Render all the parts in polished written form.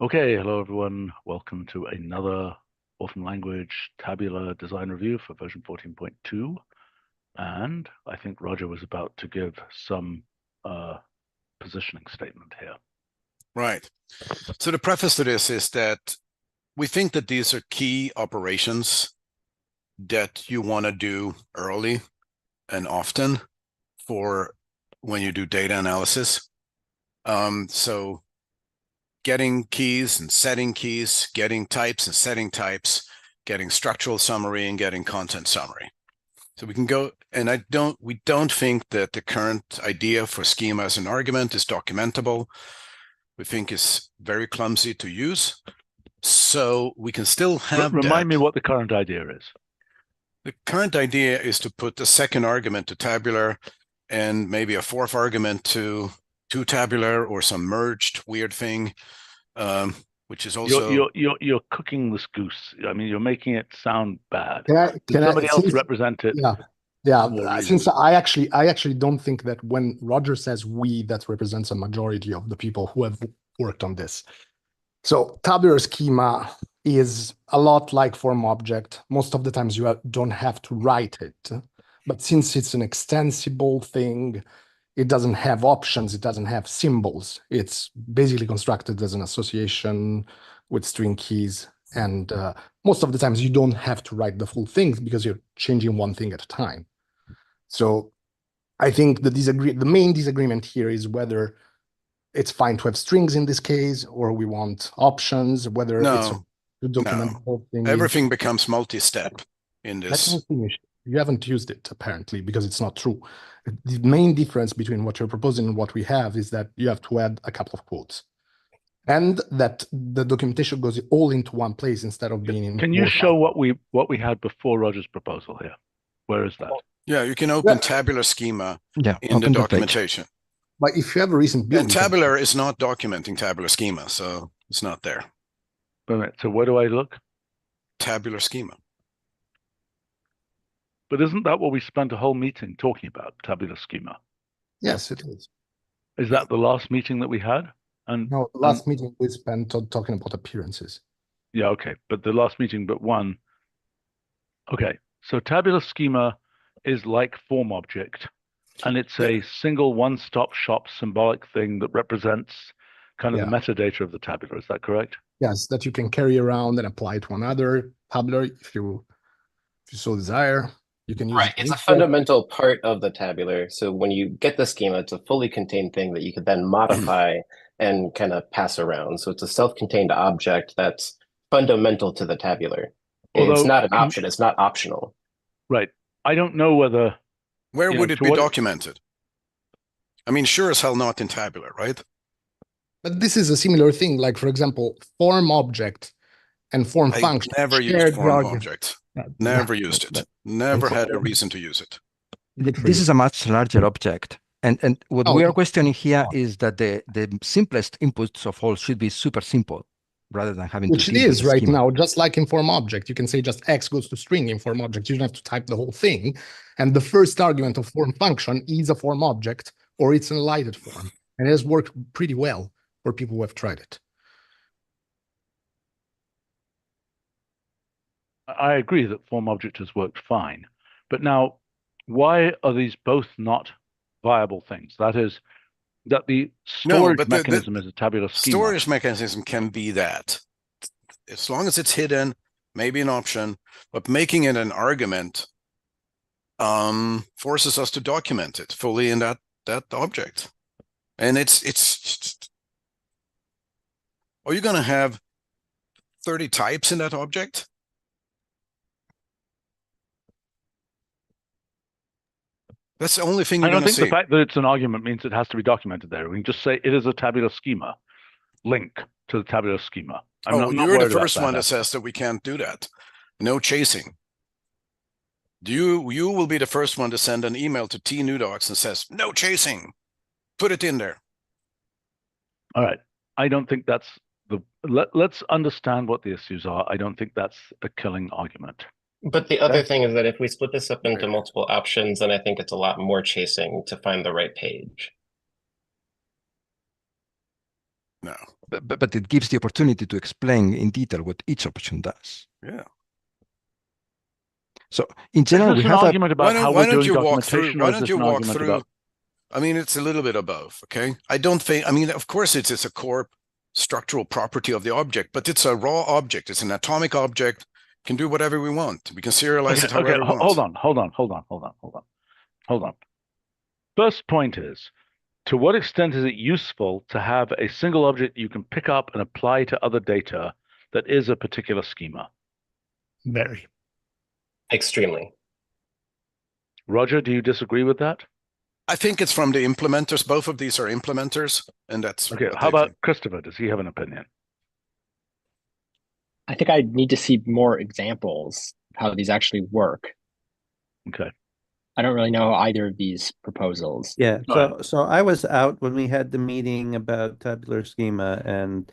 Okay, hello everyone. Welcome to another Wolfram language tabular design review for version 14.2. And I think Roger was about to give some positioning statement here. Right. So the preface to this is that we think that these are key operations that you want to do early and often for when you do data analysis. So getting keys and setting keys, getting types and setting types, getting structural summary and getting content summary. So we can go, and we don't think that the current idea for schema as an argument is documentable. We think it's very clumsy to use. So we can still have Remind me what the current idea is. The current idea is to put the second argument to tabular and maybe a fourth argument to tabular or some merged weird thing, which is also you're cooking this goose. I mean, you're making it sound bad. Can somebody else represent it? Yeah. Since I actually don't think that when Roger says we, that represents a majority of the people who have worked on this. So tabular schema is a lot like form object. Most of the times you don't have to write it, but since it's an extensible thing, it doesn't have options, it doesn't have symbols. It's basically constructed as an association with string keys. And most of the times you don't have to write the full things because you're changing one thing at a time. So I think the main disagreement here is whether it's fine to have strings in this case, or we want options, whether it's to document the whole thing. Everything becomes multi-step in this. You haven't used it, apparently, because it's not true. The main difference between what you're proposing and what we have is that you have to add a couple of quotes. And that the documentation goes all into one place instead of being in. Can you show what we had before Roger's proposal here? Where is that? Yeah, you can open tabular schema in the documentation. But if you have a recent build, and tabular is not documenting tabular schema, so it's not there. So where do I look? Tabular schema. But isn't that what we spent a whole meeting talking about, tabular schema? Yes, it is. Is that the last meeting that we had? No, the last meeting we spent talking about appearances. Yeah, okay. But the last meeting but one. Okay, so tabular schema is like form object. And it's a single one-stop shop symbolic thing that represents kind of the metadata of the tabular. Is that correct? Yes, that you can carry around and apply to another tabular if you so desire. You can use it. It's a fundamental part of the tabular. So when you get the schema, it's a fully contained thing that you could then modify and kind of pass around. So it's a self-contained object that's fundamental to the tabular. It's not an option. It's not optional. Right. I don't know whether... Where would it be documented? I mean, sure as hell not in tabular, right? But this is a similar thing. Like, for example, form object and form function. Never used form object. Never used it. Never had a reason to use it. This is a much larger object. And what we are questioning here is that the simplest inputs of all should be super simple, rather than having which it is right now, just like in form object. You can say just X goes to string in form object. You don't have to type the whole thing. And the first argument of form function is a form object, or it's an elided form. And it has worked pretty well for people who have tried it. I agree that form object has worked fine. But now, why are these both not viable things? That is, that the storage mechanism is a tabular schema. Storage mechanism can be that. As long as it's hidden, maybe an option, but making it an argument forces us to document it fully in that object. And are you going to have 30 types in that object? That's the only thing you're going to see. I don't think the fact that it's an argument means it has to be documented there. We can just say it is a tabular schema. Link to the tabular schema. You're the first one that says that we can't do that. No chasing. You will be the first one to send an email to tnudocs and says, no chasing. Put it in there. All right. I don't think that's let's understand what the issues are. I don't think that's a killing argument. But the other thing is that if we split this up into multiple options, then I think it's a lot more chasing to find the right page. No. but it gives the opportunity to explain in detail what each option does. Yeah. So in general, we an have argument about how why we're don't doing you walk through? documentation, Why or is don't this you an walk argument through? about? I mean, it's a little bit of both. Okay. I don't think. I mean, of course, it's a core structural property of the object, but it's a raw object. It's an atomic object. Can do whatever we want. We can serialize it however we want. Hold on. First point is, to what extent is it useful to have a single object you can pick up and apply to other data that is a particular schema? Very. Extremely. Roger, do you disagree with that? I think it's from the implementers. Both of these are implementers, and that's okay. How about Christopher? Does he have an opinion? I think I need to see more examples how these actually work. Okay. I don't really know either of these proposals. Yeah, so I was out when we had the meeting about tabular schema, and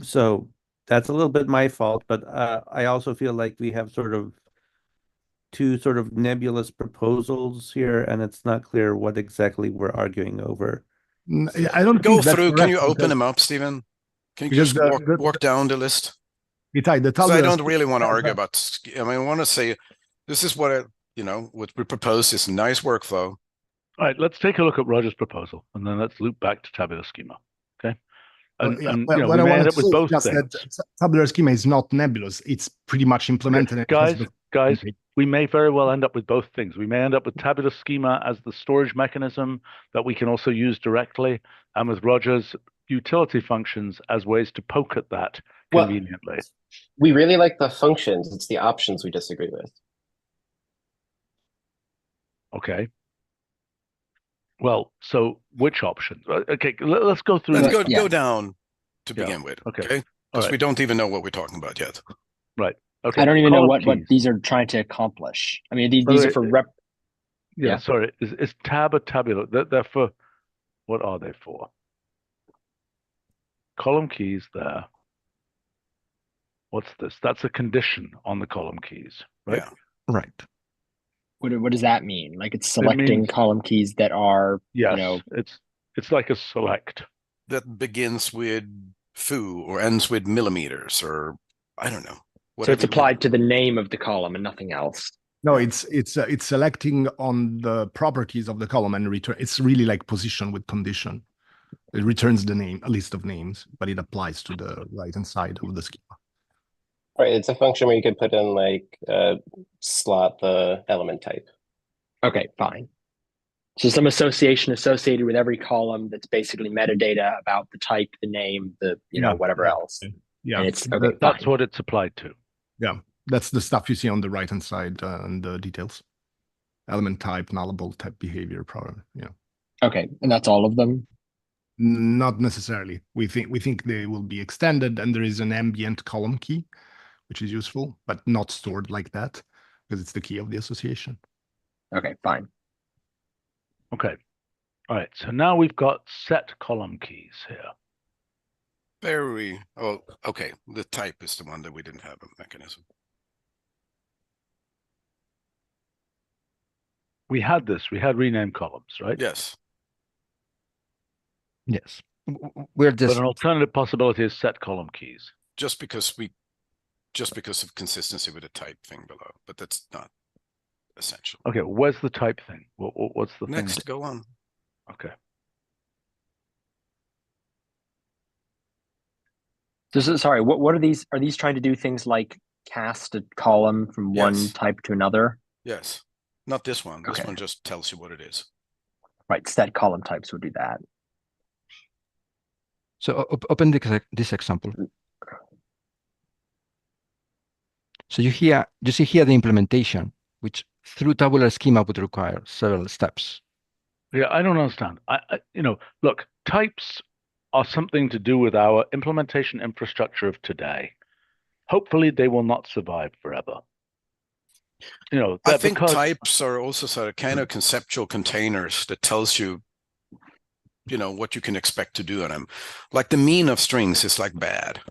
so that's a little bit my fault, but I also feel like we have two sort of nebulous proposals here, and it's not clear what exactly we're arguing over. I don't go think that's through. correct, Can you open them up, Stephen? Can you just walk down the list? I don't really want to argue about. I mean, I want to say this is what what we propose is a nice workflow. All right, let's take a look at Roger's proposal, and then let's loop back to tabular schema. Okay. And we may end up with both things. Tabular schema is not nebulous. It's pretty much implemented. Okay. Guys, we may very well end up with both things. We may end up with tabular schema as the storage mechanism that we can also use directly, and with Roger's utility functions as ways to poke at that conveniently. We really like the functions. It's the options we disagree with. Okay. Well, so which option? Okay, let's go through. Let's go down to begin with. Okay. Because we don't even know what we're talking about yet. Right. Okay. I don't even know what these are trying to accomplish. I mean, these are for rep. Yeah. Sorry. Is tab a tabular? They're for. What are they for? Column keys there. What's this? That's a condition on the column keys, right? Yeah. Right. What does that mean? Like it's selecting column keys that are, it's like a select. That begins with foo or ends with millimeters, or I don't know. So it's applied to the name of the column and nothing else. No, it's selecting on the properties of the column and return. It's really like position with condition. It returns the name, a list of names, but it applies to the right-hand side of the schema. Right, it's a function where you could put in like slot the element type. Okay, fine. So some association associated with every column that's basically metadata about the type, the name, the whatever else. Yeah, and it's that's what it's applied to. Yeah, that's the stuff you see on the right-hand side and the details. Element type, nullable type behavior problem. Yeah. Okay, and that's all of them? Not necessarily. We think they will be extended, and there is an ambient column key, which is useful, but not stored like that because it's the key of the association. Okay, fine. Okay. All right. So now we've got set column keys here. Okay. The type is the one that we didn't have a mechanism. We had this. We had rename columns, right? Yes. Yes. We're just. But an alternative possibility is set column keys. Just because of consistency with the type thing below, but that's not essential. Okay, where's the type thing? What's the Next, thing? go on. Okay. Sorry, what are these? Are these trying to do things like cast a column from one type to another? Yes. Not this one. Okay. This one just tells you what it is. Right, set column types would do that. So open this example. So you see here the implementation, which through tabular schema would require several steps. Yeah, I don't understand. Look, types are something to do with our implementation infrastructure of today. Hopefully, they will not survive forever. I think types are also sort of kind of conceptual containers that tells you, what you can expect to do on them. Like the mean of strings is like bad.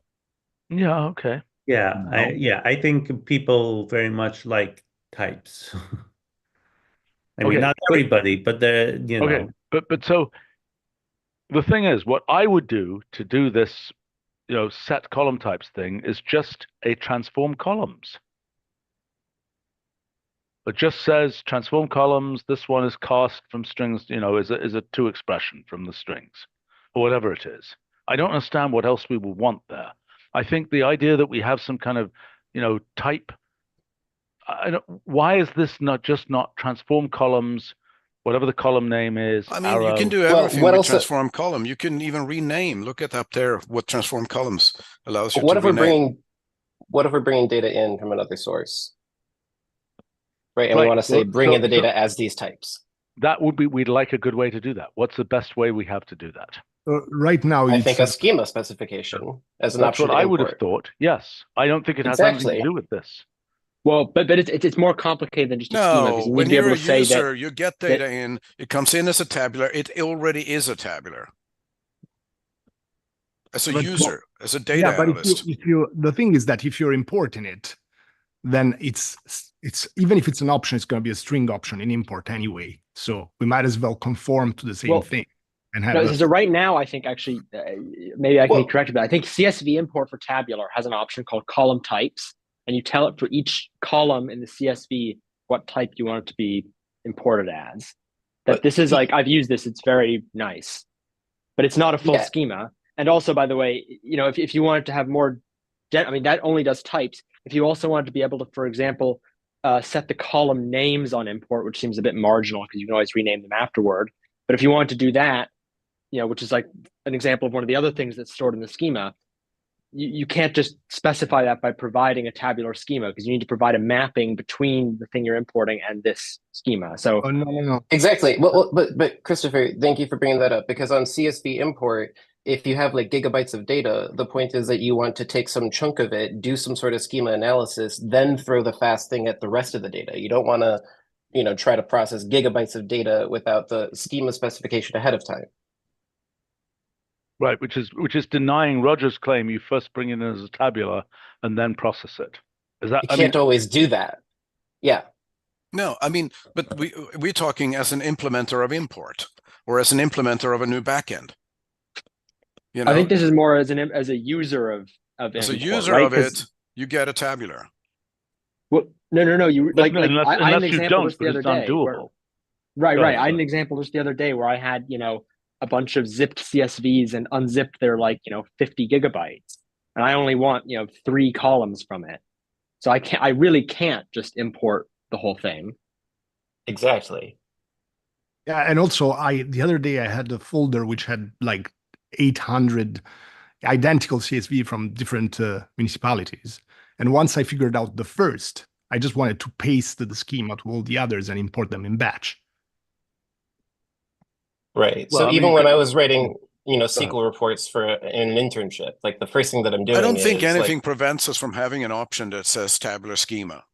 Yeah. Okay. Yeah, I think people very much like types. I mean, not everybody, but Okay, but so the thing is, what I would do to do this, set column types thing is just a transform columns. It just says transform columns. This one is cast from strings, is a to expression from the strings, or whatever it is. I don't understand what else we would want there. I think the idea that we have some kind of, type. Why is this not transform columns, whatever the column name is? I mean, arrow. you can do everything with transform column. You can even rename. Look at up there what transform columns allows you to rename. What if we're bringing data in from another source? Right, and we want to say bring in the data as these types. That would be, we'd like a good way to do that. What's the best way we have to do that? Right now, I think a schema specification as an option. That's what I would have thought. Yes, I don't think it has anything to do with this. Well, but it's more complicated than just a schema. No, when you're a user, you get data in. It comes in as a tabular. It already is a tabular. As a user, as a data analyst. The thing is that if you're importing it, then it's even if it's an option, it's going to be a string option in import anyway. So we might as well conform to the same thing. And have so right now, I think actually, maybe I can be corrected, but I think CSV import for Tabular has an option called column types, and you tell it for each column in the CSV what type you want it to be imported as. This is like, I've used this, it's very nice, but it's not a full schema. And also, by the way, if you wanted to have more, that only does types. If you also wanted to be able to, for example, set the column names on import, which seems a bit marginal because you can always rename them afterward. But if you wanted to do that, which is like an example of one of the other things that's stored in the schema, you can't just specify that by providing a tabular schema, because you need to provide a mapping between the thing you're importing and this schema. So no. Exactly. Well, but Christopher, thank you for bringing that up, because on CSV import, if you have like gigabytes of data, the point is that you want to take some chunk of it, do some sort of schema analysis, then throw the fast thing at the rest of the data. You don't want to, try to process gigabytes of data without the schema specification ahead of time. Right, which is denying Roger's claim you first bring it in as a tabular and then process it. Is that? You can't always do that. Yeah. No, but we're talking as an implementer of import or as an implementer of a new backend. I think this is more as a user of as import, a user of it, you get a tabular. Well, no. You I had an example just the other day. Right. I had an example just the other day where I had a bunch of zipped CSVs and unzipped their 50 gigabytes, and I only want 3 columns from it. So I really can't just import the whole thing. Exactly. Yeah, and also the other day I had a folder which had like 800 identical CSV from different municipalities. And once I figured out the first, I just wanted to paste the schema to all the others and import them in batch. Right. Well, so even when I was writing, SQL reports for an internship, like the first thing that I'm doing, I don't think anything prevents us from having an option that says tabular schema.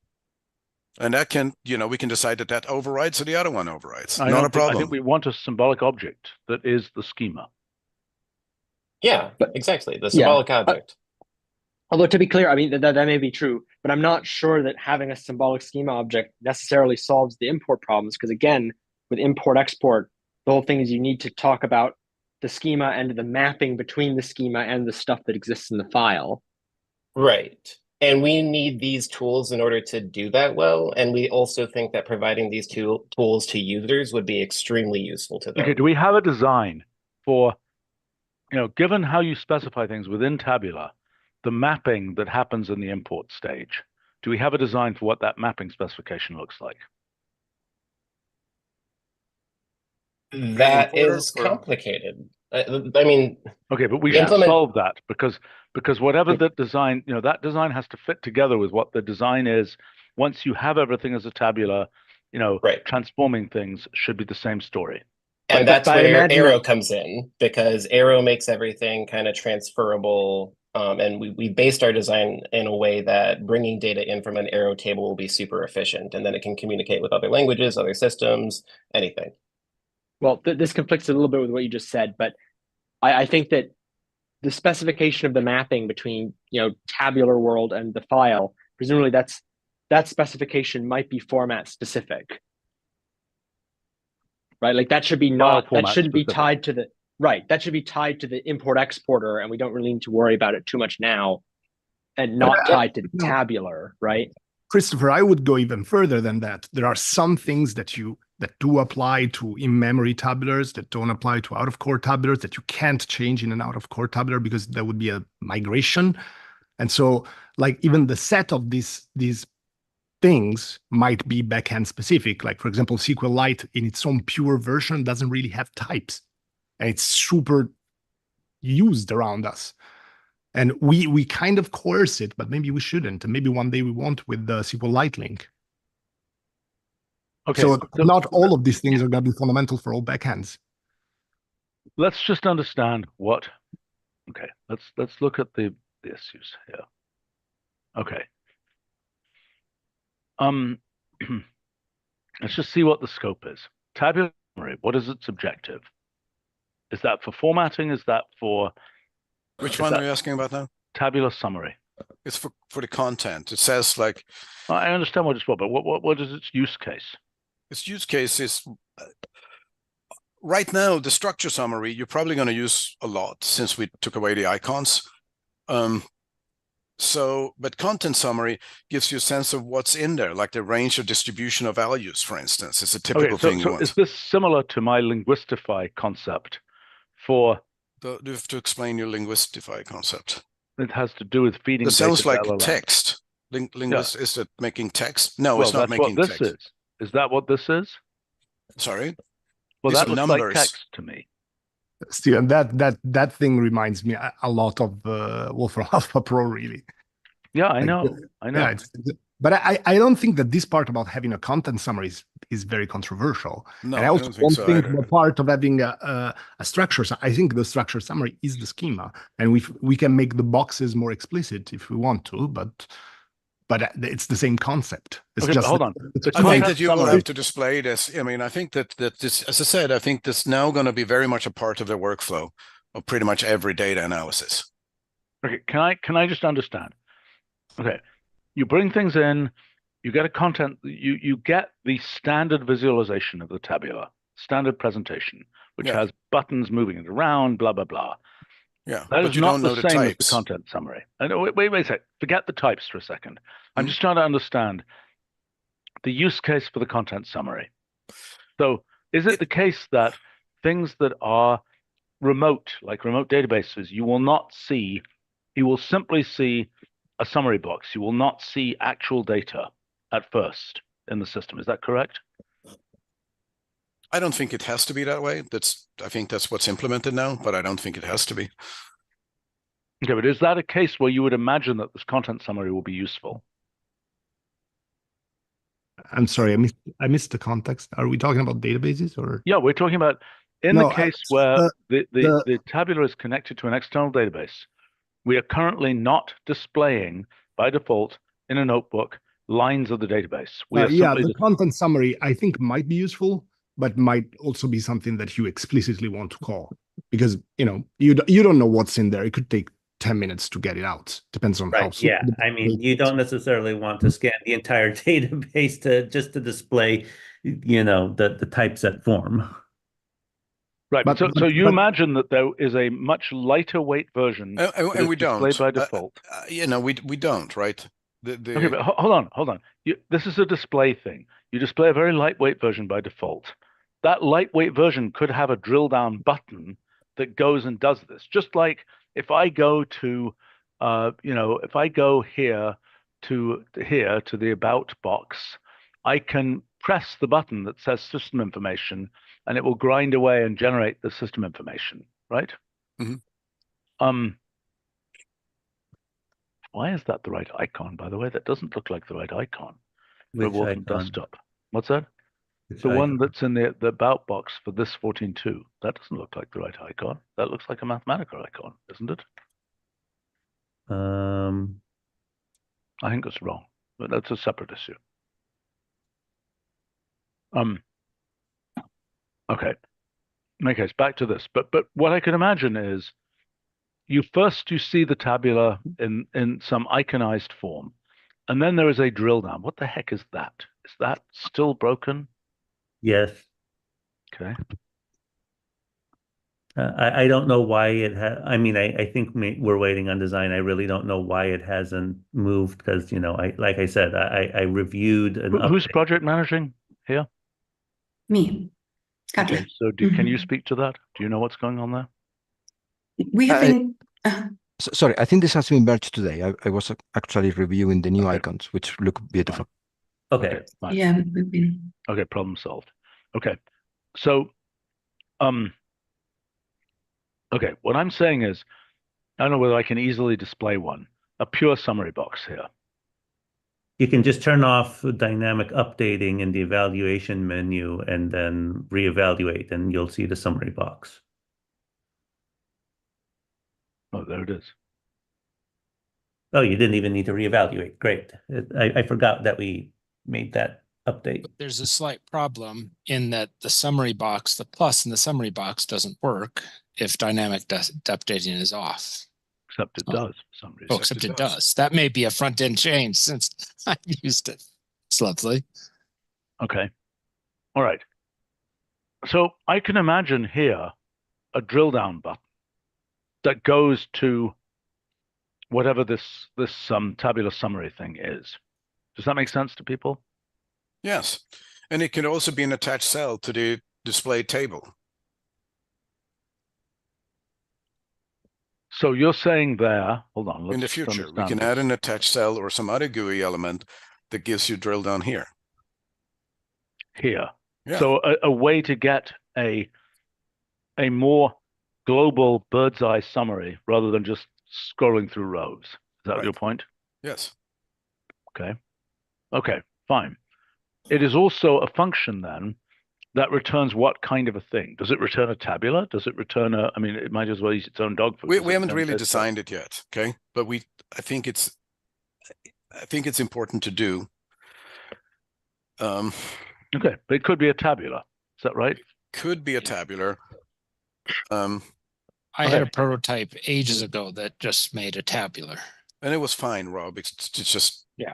And that can, we can decide that overrides or the other one overrides. Not a problem. I think we want a symbolic object that is the schema. Yeah, exactly. The symbolic object. Although to be clear, that may be true, but I'm not sure that having a symbolic schema object necessarily solves the import problems, because again, with import-export, the whole thing is you need to talk about the schema and the mapping between the schema and the stuff that exists in the file. Right. And we need these tools in order to do that well. And we also think that providing these tools to users would be extremely useful to them. Okay, do we have a design for, given how you specify things within Tabular, the mapping that happens in the import stage, do we have a design for what that mapping specification looks like? That is complicated. Okay, but we should solve that because whatever that design, that design has to fit together with what the design is. Once you have everything as a tabular, transforming things should be the same story. And that's where Arrow comes in, because Arrow makes everything kind of transferable. And we based our design in a way that bringing data in from an Arrow table will be super efficient, and then it can communicate with other languages, other systems, anything. Well, this conflicts a little bit with what you just said, but I think that the specification of the mapping between tabular world and the file, presumably that specification might be format specific, right? Like that should be that shouldn't be tied to the Right. That should be tied to the import exporter, and we don't really need to worry about it too much now, and not tied to tabular, right? Christopher, I would go even further than that. There are some things that do apply to in-memory tabulars that don't apply to out-of-core tabulars that you can't change in an out-of-core tabular because there would be a migration. And so, like, even the set of these things might be backend specific. Like, for example, SQLite in its own pure version doesn't really have types. And it's super used around us. And we kind of coerce it, but maybe we shouldn't. And maybe one day we won't with the SQLite link. Okay. So not all of these things are going to be fundamental for all backends. Let's just understand what. Okay. Let's look at the issues here. Okay. Let's just see what the scope is. Tabular summary. What is its objective? Is that for formatting? Is that for? Which one are you asking about now? Tabular summary. It's for the content. It says like. I understand what it's for, but what is its use case? Its use case is right now the structure summary you're probably going to use a lot since we took away the icons. But content summary gives you a sense of what's in there, like the range of distribution of values, for instance. It's a typical thing you want. Is this similar to my Linguistify concept for? You have to explain your Linguistify concept. It has to do with feeding. It sounds like text. Is it making text? No, it's not making text. What this is. Is that what this is? Sorry? Well, These that looks numbers. like text to me. Steven, that thing reminds me a lot of Wolfram Alpha Pro, really. Yeah, I know. Yeah, but I don't think that this part about having a content summary is very controversial. No, and I also don't think the part of having a structure. I think the structure summary is the schema, and we can make the boxes more explicit if we want to, but it's the same concept. It's just hold on. I think that you will have to display this. I mean, I think that this, as I said, I think this now going to be very much a part of the workflow of pretty much every data analysis. Okay, can I just understand? Okay, you bring things in, you get a content, you get the standard visualization of the tabular, standard presentation, which has buttons moving it around, blah blah blah. Yeah, that but is you not don't know the the same types. as the content summary. And wait a sec. Forget the types for a second. I'm just trying to understand the use case for the content summary. So, is it the case that things that are remote, like remote databases, you will simply see a summary box. You will not see actual data at first in the system. Is that correct? I don't think it has to be that way. I think that's what's implemented now, but I don't think it has to be. Okay, but is that a case where you would imagine that this content summary will be useful? I'm sorry, I missed the context. Are we talking about databases or? Yeah, we're talking about the case where the tabular is connected to an external database. We are currently not displaying by default in a notebook lines of the database. The content summary I think might be useful, but might also be something that you explicitly want to call because you don't know what's in there. It could take 10 minutes to get it out. Depends on how. Yeah, I mean, you don't necessarily want to scan the entire database to display, the typeset form. Right, so you imagine that there is a much lighter weight version, and we don't displayed by default. We don't, right? Okay, but hold on. This is a display thing. You display a very lightweight version by default. That lightweight version could have a drill down button that goes and does this. Just like if I go to, if I go here to the about box, I can press the button that says system information, and it will grind away and generate the system information, right? Mm-hmm. Why is that the right icon, by the way? That doesn't look like the right icon for Which Wolfram icon? Desktop. What's that? Which The one icon? that's in the about box for this 14.2. That doesn't look like the right icon. That looks like a mathematical icon, isn't it? I think it's wrong, but that's a separate issue. Okay. In any case, back to this. But what I can imagine is you see the tabular in some iconized form, and then there is a drill down. What the heck is that? Is that still broken? Yes. Okay. I don't know why it has. I mean, I think we're waiting on design. I really don't know why it hasn't moved because, like I said, I reviewed an Who's update. project managing here? Me, Katja. Okay, so can you speak to that? Do you know what's going on there? We have been. Sorry, I think this has been merged today. I was actually reviewing the new Okay. icons, which look beautiful. Okay. Fine. Yeah, we've been. Okay, problem solved. Okay, so okay, what I'm saying is, I don't know whether I can easily display a pure summary box here. You can just turn off dynamic updating in the evaluation menu and then reevaluate, and you'll see the summary box. Oh, there it is. Oh, you didn't even need to reevaluate. Great. I forgot that we made that update. But there's a slight problem in that the summary box, the plus in the summary box doesn't work if dynamic updating is off. Except it does for some reason. Oh, except it does. That may be a front end change since I've used it. It's lovely. Okay. All right. So I can imagine here a drill down button that goes to whatever this tabular summary thing is. Does that make sense to people? Yes. And it can also be an attached cell to the display table. So you're saying there, hold on. In the future, we can add an attached cell or some other GUI element that gives you drill down here. Here. Yeah. So a way to get a more global bird's eye summary rather than just scrolling through rows. Is that your point? Yes. Okay. Okay, fine. It is also a function then that returns what kind of a thing? Does it return a tabular? Does it return I mean, it might as well use its own dog food. We haven't really designed it yet, okay? But I think it's important to do. Okay, but it could be a tabular. Is that right? Could be a tabular. I had a prototype ages ago that just made a tabular. And it was fine, Rob. It's just, yeah,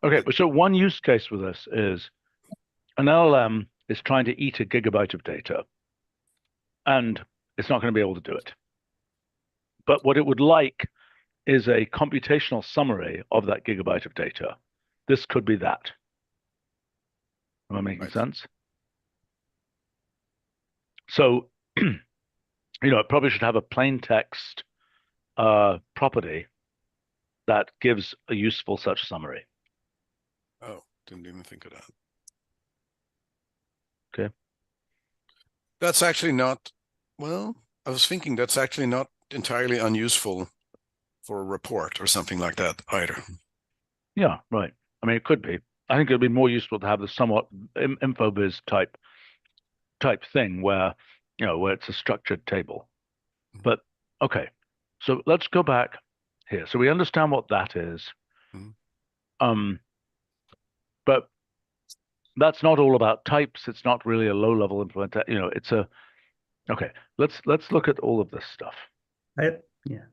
Okay, so one use case with this is an LLM is trying to eat a gigabyte of data, and it's not going to be able to do it. But what it would like is a computational summary of that gigabyte of data. This could be that. Am I making sense? So, it probably should have a plain text property that gives a useful such summary. Oh, didn't even think of that. Okay. That's actually not, well, I was thinking that's actually not entirely unuseful for a report or something like that either. Yeah, right. I mean, it could be. I think it'd be more useful to have the somewhat infobiz type thing where, where it's a structured table. But okay, so let's go back here. So we understand what that is. But that's not all about types. It's not really a low-level implementation. It's a okay. Let's look at all of this stuff. Yeah.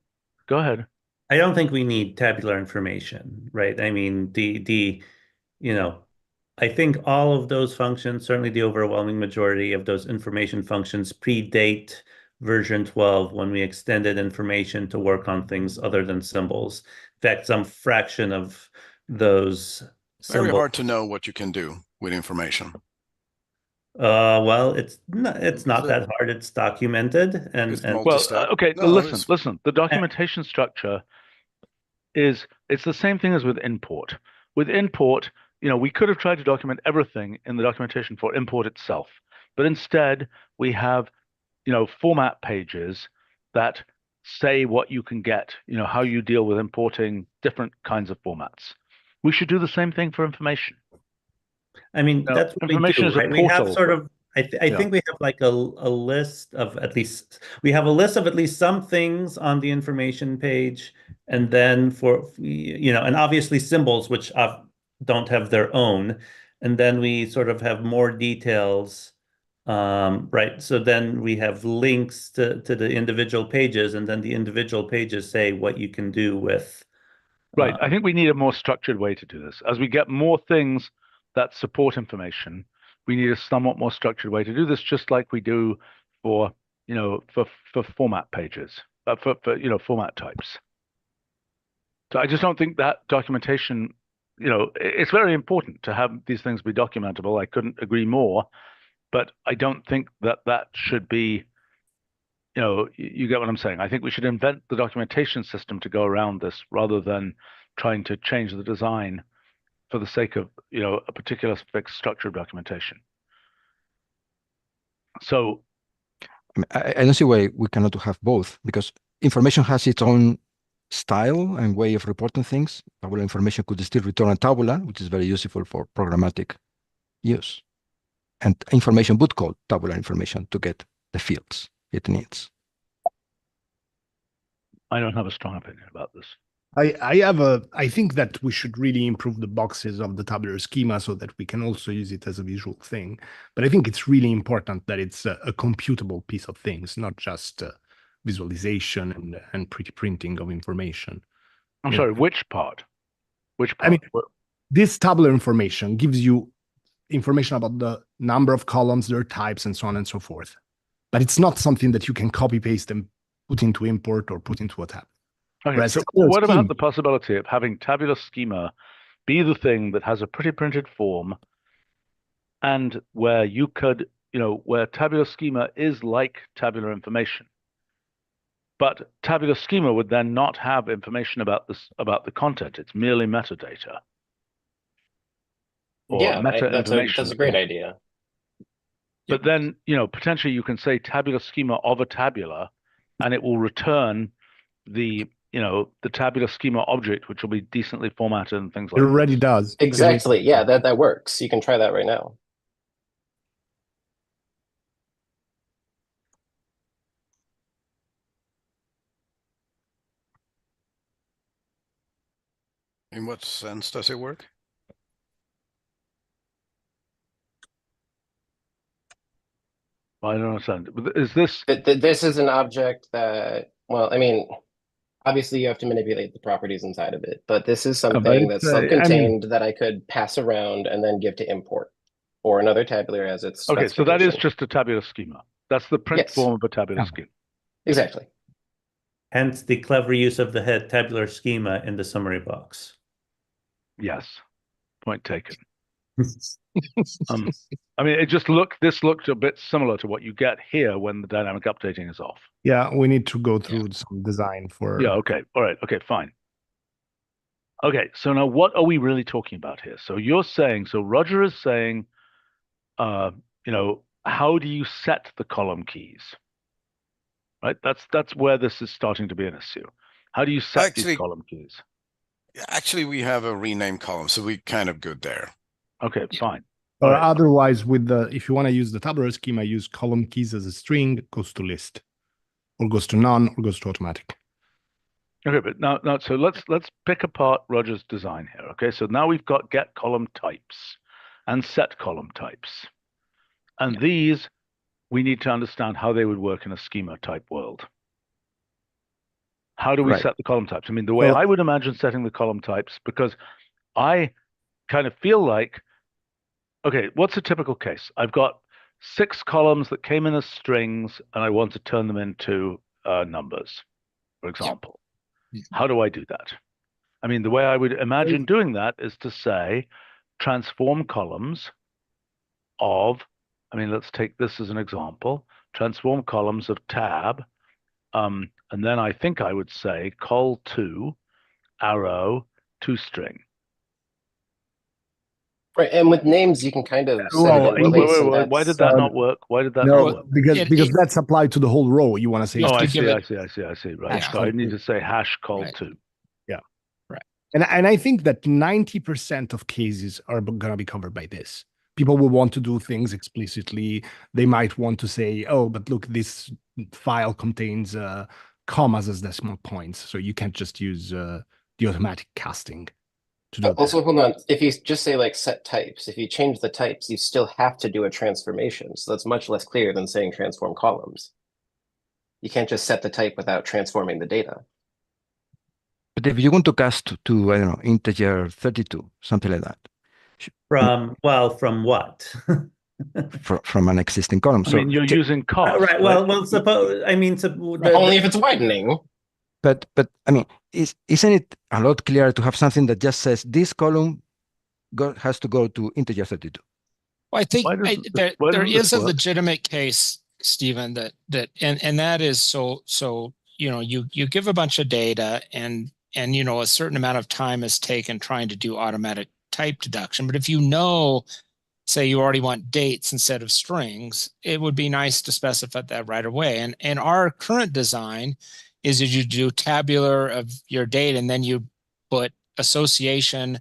Go ahead. I don't think we need tabular information, right? I mean, I think all of those functions, certainly the overwhelming majority of those information functions predate version 12 when we extended information to work on things other than symbols. In fact, some fraction of those symbols. Very hard to know what you can do with information. Well, it's not that hard. It's documented and well, okay. No, listen. The documentation structure it's the same thing as with import. With import, we could have tried to document everything in the documentation for import itself, but instead we have, format pages that say what you can get, how you deal with importing different kinds of formats. We should do the same thing for information. I mean, that's what information we do, is right? a portal. We have sort of, I think we have like a list of at least some things on the information page, and then for and obviously symbols which don't have their own, and then we sort of have more details, right? So then we have links to the individual pages, and then the individual pages say what you can do with. Right. I think we need a more structured way to do this. As we get more things that support information, we need a somewhat more structured way to do this, just like we do for, for format pages, for format types. So I just don't think that documentation, it's very important to have these things be documentable. I couldn't agree more, but I don't think that should be, you get what I'm saying. I think we should invent the documentation system to go around this rather than trying to change the design for the sake of, a particular fixed structure of documentation. So I don't see why we cannot have both, because information has its own style and way of reporting things. Tabular information could still return a tabular, which is very useful for programmatic use. And information would call tabular information to get the fields it needs. I don't have a strong opinion about this. I think that we should really improve the boxes of the tabular schema so that we can also use it as a visual thing. But I think it's really important that it's a computable piece of things, not just visualization and pretty printing of information. I'm sorry, which part? Which part? I mean, this tabular information gives you information about the number of columns, their types, and so on and so forth. But it's not something that you can copy paste and put into import or put into a tab. Okay, so what about the possibility of having tabular schema be the thing that has a pretty printed form, and where you could, where tabular schema is like tabular information, but tabular schema would then not have information about the content. It's merely metadata. Or that's a great idea. But then, potentially you can say tabular schema of a tabular, and it will return the tabular schema object, which will be decently formatted and things like that. It already does. Exactly. Yeah, that works. You can try that right now. In what sense does it work? I don't understand. Is this? This is an object that, well, I mean, obviously you have to manipulate the properties inside of it, but this is something that's self-contained that I could pass around and then give to import or another tabular as its Okay, so that is just a tabular schema. That's the print form of a tabular schema. Exactly. Hence the clever use of the head tabular schema in the summary box. Yes, point taken. I mean, this looked a bit similar to what you get here when the dynamic updating is off. Yeah, we need to go through some design for. Yeah, okay. All right. Okay, fine. Okay, so now what are we really talking about here? So Roger is saying, how do you set the column keys? Right? That's where this is starting to be an issue. How do you set these column keys? Actually, we have a rename column, so we're kind of good there. Okay, fine. Or otherwise, if you want to use the tabular schema, use column keys as a string, goes to list, or goes to none, or goes to automatic. Okay, but now so let's pick apart Roger's design here. Okay, so now we've got get column types and set column types, and these we need to understand how they would work in a schema type world. How do we set the column types? I mean, the way I would imagine setting the column types, because I kind of feel like, okay, what's a typical case? I've got 6 columns that came in as strings, and I want to turn them into numbers, for example. How do I do that? I mean, the way I would imagine doing that is to say, transform columns of, let's take this as an example, transform columns of tab, and then I think I would say col to arrow to string. Right, and with names, you can kind of set it in place. Why did that not work? Why did that not work? Because that's applied to the whole row. You want to say. Oh, I see. Right. So I need to say hash col to. Yeah. Right. And I think that 90% of cases are going to be covered by this. People will want to do things explicitly. They might want to say, oh, but look, this file contains commas as decimal points. So you can't just use the automatic casting. Also, hold on. If you just say like set types, if you change the types, you still have to do a transformation. So that's much less clear than saying transform columns. You can't just set the type without transforming the data. But if you want to cast to, I don't know, integer 32, something like that. From what? from an existing column. I mean, you're using cost, right. Well, suppose Only if it's widening. But I mean, isn't it a lot clearer to have something that just says this column has to go to integer 32? Well, I think there is a work? legitimate case, Stephen, and that is so you give a bunch of data and a certain amount of time is taken trying to do automatic type deduction. But if say you already want dates instead of strings, it would be nice to specify that right away. And our current design is that you do tabular of your data and then you put association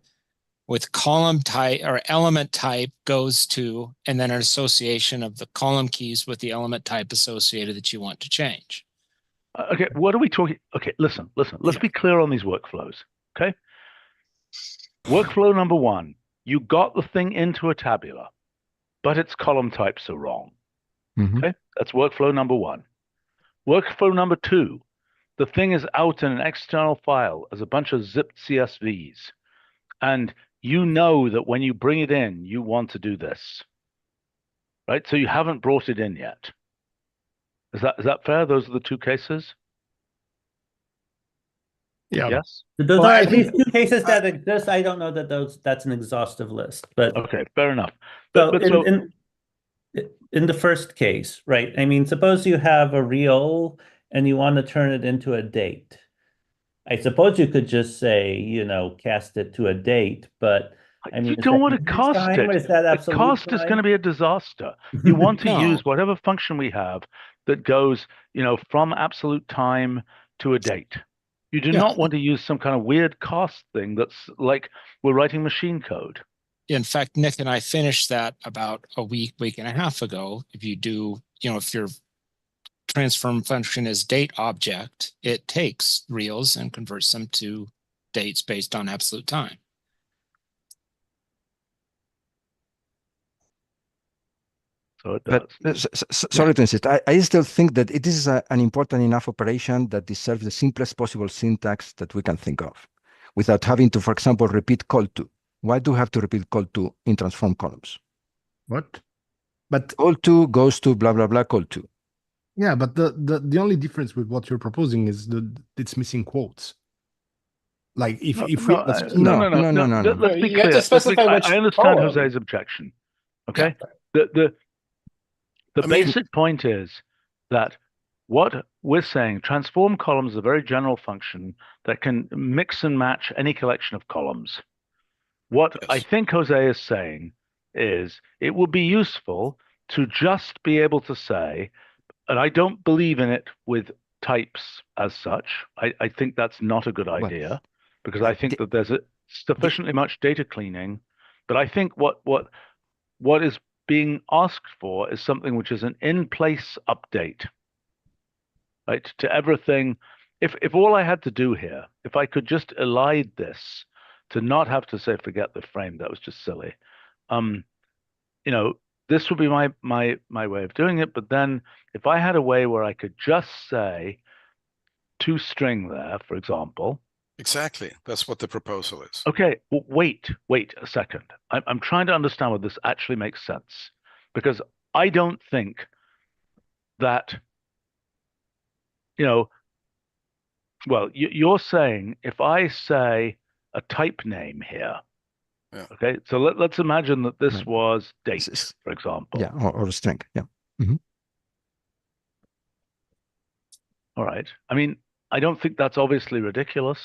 with column type or element type goes to, and then an association of the column keys with the element type associated that you want to change. Okay, what are we talking? Okay, listen. Let's be clear on these workflows. Okay. Workflow number 1, you got the thing into a tabular, but its column types are wrong. Okay, that's workflow number 1. Workflow number 2, the thing is out in an external file as a bunch of zipped CSVs, and you know that when you bring it in, you want to do this, right? So you haven't brought it in yet. Is that fair? Those are the 2 cases. Yeah. Yes. Those are at least 2 cases that exist. I don't know that that's an exhaustive list, but okay, fair enough. In the first case, right? I mean, suppose you have a real and you want to turn it into a date. I suppose you could just say, cast it to a date, but I mean, you don't want to cast it. The cost is going to be a disaster. You want to use whatever function we have that goes, from absolute time to a date. You do not want to use some kind of weird cost thing that's like we're writing machine code. In fact, Nick and I finished that about a week and a half ago. If you do, if your transform function is date object, it takes reals and converts them to dates based on absolute time. So it does. But sorry to insist. I still think that it is an important enough operation that deserves the simplest possible syntax that we can think of, without having to, for example, repeat call to. Why do we have to repeat call to in transform columns? What? But call to goes to blah blah blah call to. Yeah, but the only difference with what you're proposing is that it's missing quotes. Like if no. Let's be clear. I understand Jose's objection. Okay. Yeah. The basic point is that what we're saying, transform columns is a very general function that can mix and match any collection of columns. What I think Jose is saying is it would be useful to just be able to say, and I don't believe in it with types as such. I think that's not a good idea because I think that there's sufficiently much data cleaning. But I think what is being asked for is something which is an in-place update, right, to everything. If all I had to do here, if I could just elide this to not have to say forget the frame, that was just silly. This would be my way of doing it. But then if I had a way where I could just say toString there, for example. Exactly. That's what the proposal is. Okay. Well, wait a second. I'm trying to understand whether this actually makes sense, because I don't think that, well, you're saying if I say a type name here, okay, so let's imagine that this was date, for example. Yeah, or a string. Yeah. All right. I mean, I don't think that's obviously ridiculous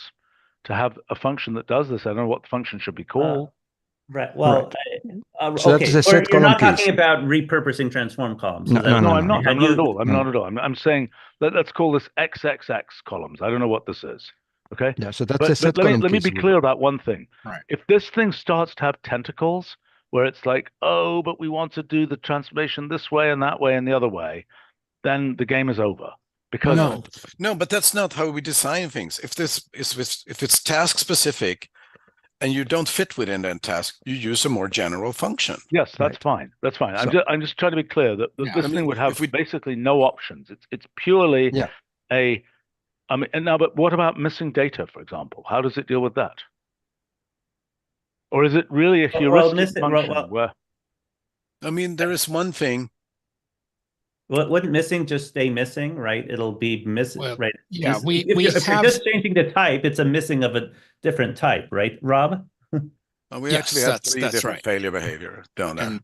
to have a function that does this. I don't know what the function should be called. Right. Well, so okay. You're not talking about repurposing transform columns. No, I'm not. I'm not at all. I'm not at all. I'm saying let's call this XXX columns. I don't know what this is. Okay. Yeah. So that's a set column. Let me be clear about one thing. Right. If this thing starts to have tentacles, where it's like, oh, but we want to do the transformation this way and that way and the other way, then the game is over. Because no, but that's not how we design things. If it's task specific and you don't fit within that task, you use a more general function. Yes, that's fine. That's fine. I'm just trying to be clear that this thing would have basically no options. It's purely a. I mean, and now, but what about missing data, for example? How does it deal with that? Or is it really a heuristic function where? I mean, there is one thing. Well, wouldn't missing just stay missing, right? It'll be missing, Well, right? yeah, If we you're have just changing the type, it's a missing of a different type, right, Rob? We yes, actually have three that's different right. failure behavior down there. And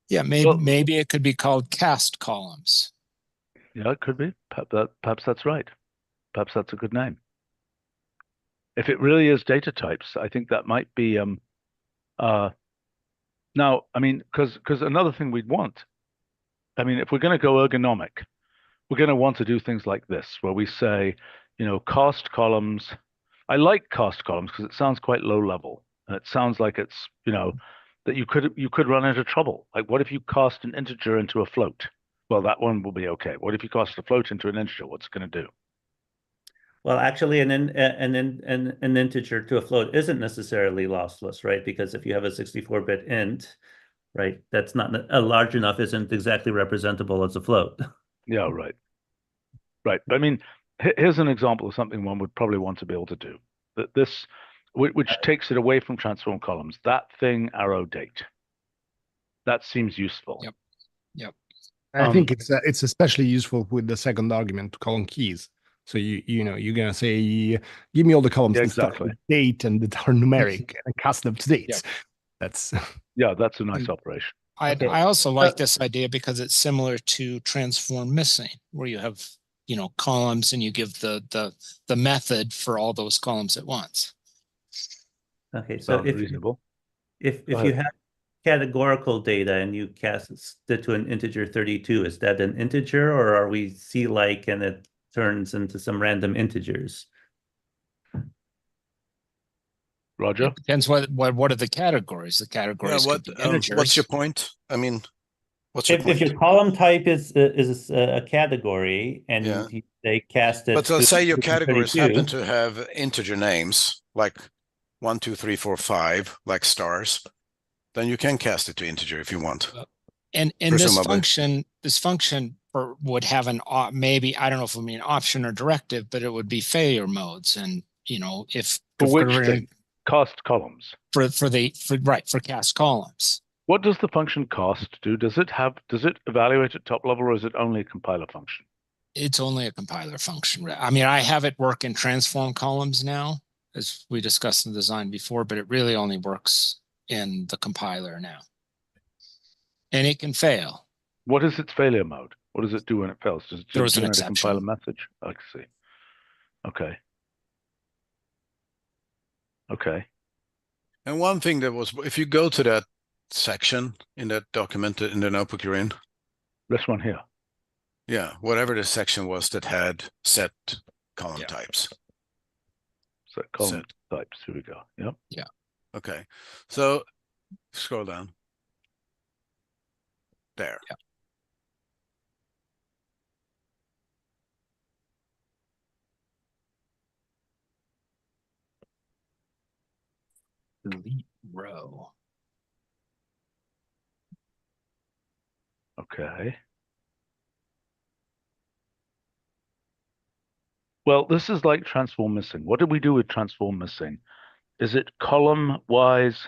yeah, Well- maybe it could be called cast columns. Yeah, it could be. Perhaps that's right. Perhaps that's a good name. If it really is data types, I think that might be now, I mean, because another thing we'd want, I mean, if we're going to go ergonomic, we're going to want to do things like this, where we say, cast columns. I like cast columns because it sounds quite low level, and it sounds like it's, that you could run into trouble. Like, what if you cast an integer into a float? Well, that one will be okay. What if you cast a float into an integer? What's it going to do? Well, actually, an integer to a float isn't necessarily lossless, right? Because if you have a 64-bit int, right, that's not a large enough, isn't exactly representable as a float. Yeah, right. Right. But I mean, here's an example of something one would probably want to be able to do. That this, which takes it away from transform columns. That thing arrow date. That seems useful. Yep. Yep. I think it's especially useful with the second argument, column keys. So you're gonna say, give me all the columns Yeah, that start exactly. with date and that are numeric and cast them to dates. That's Yeah, that's a nice operation. I also like this idea because it's similar to transform missing, where you have columns and you give the method for all those columns at once. Okay, so Sounds reasonable. if you have categorical data and you cast it to an integer 32, is that an integer, or are we C-like and it turns into some random integers? Roger? It depends what are the categories. The categories could be integers. What's your point? I mean, what's your point? If your column type is a category and they cast it, but let's say your categories 32, happen to have integer names like 1, 2, 3, 4, 5, like stars, then you can cast it to integer if you want. And this function would have an maybe, I don't know if we mean option or directive, but it would be failure modes. And if for which thing? Cast columns. For cast columns. What does the function cast do? Does it evaluate at top level, or is it only a compiler function? It's only a compiler function. I mean, I have it work in transform columns now, as we discussed in the design before, but it really only works in the compiler now. And it can fail. What is its failure mode? What does it do when it fails? Does it Throws an generate a exception. compiler message? I see. Okay. Okay. And one thing that was, if you go to that section in that document in the notebook you're in. This one here. Yeah, whatever the section was that had set column types. Set column types. Here we go. Yep. Yeah. Okay. So scroll down. There. Yeah. Delete row. Okay. Well, this is like transform missing. What did we do with transform missing? Is it column-wise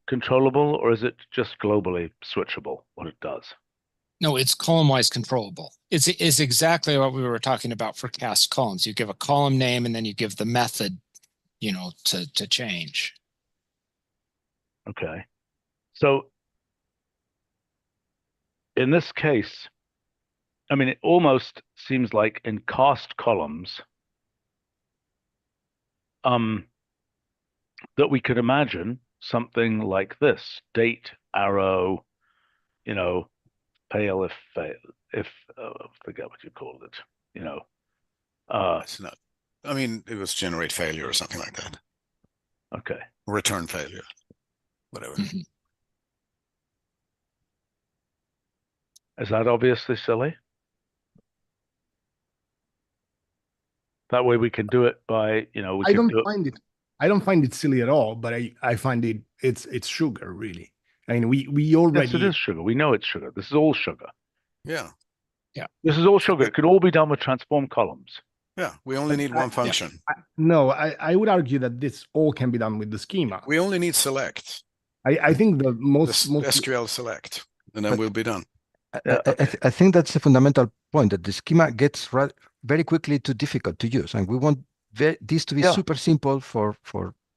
controllable, or is it just globally switchable, what it does? No, it's column-wise controllable. It's exactly what we were talking about for cast columns. You give a column name and then you give the method, to change. Okay. So in this case, I mean, it almost seems like in cast columns, that we could imagine something like this: date arrow, fail if forget what you called it. It's not. I mean, it was generate failure or something like that. Okay. Return failure, whatever. Mm-hmm. Is that obviously silly? That way we can do it by, I don't find it silly at all, but I find it's sugar, really. I mean, we already. Yes, it is sugar. We know it's sugar. This is all sugar. Yeah. Yeah. This is all sugar. It could all be done with transform columns. Yeah. We only need one function. No, I would argue that this all can be done with the schema. We only need select. I think the most SQL select, and then we'll be done. I think that's the fundamental point, that the schema gets very quickly too difficult to use, and we want this to be super simple for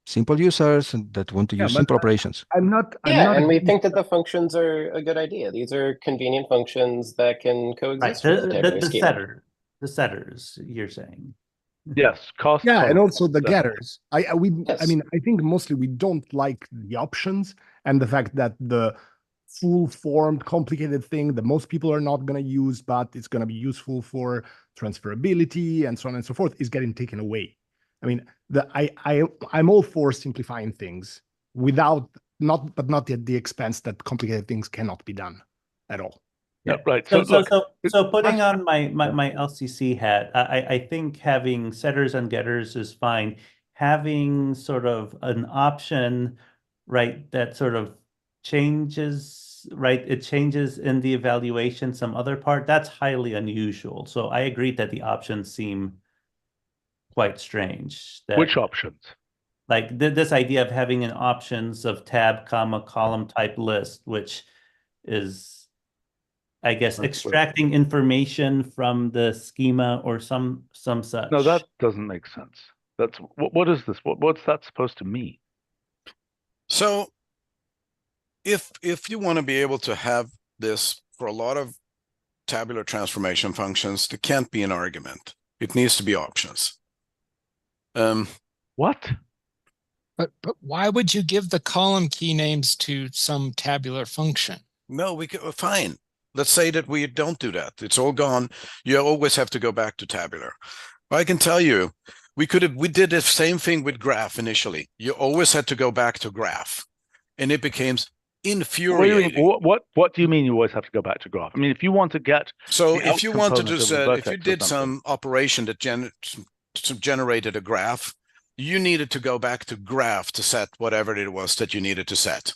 simple users and that want to use simple operations. I'm not. And we think that the functions are a good idea. These are convenient functions that can coexist with the tabular schema. The setters, you're saying. Yes, cost. Yeah, and also the definitely. getters. I mean, I think mostly we don't like the options and the fact that the full-formed, complicated thing that most people are not going to use, but it's going to be useful for transferability and so on and so forth, is getting taken away. I mean, I'm all for simplifying things but not at the expense that complicated things cannot be done at all. Yeah, right. So putting on my LCC hat, I think having setters and getters is fine. Having sort of an option, right, that sort of changes, right? It changes in the evaluation some other part. That's highly unusual. So I agree that the options seem quite strange. Which options? Like this idea of having an options of tab, comma, column type list, which is, I guess, extracting information from the schema or some such. No, that doesn't make sense. That's what is this? What's that supposed to mean? So if you want to be able to have this for a lot of tabular transformation functions, there can't be an argument. It needs to be options. What? But why would you give the column key names to some tabular function? No, we could, fine. Let's say that we don't do that. It's all gone. You always have to go back to tabular. I can tell you, we did the same thing with graph initially. You always had to go back to graph, and it became infuriating. What do you mean you always have to go back to graph? I mean, if you want to get if you wanted to if you did some operation that generated a graph, you needed to go back to graph to set whatever it was that you needed to set.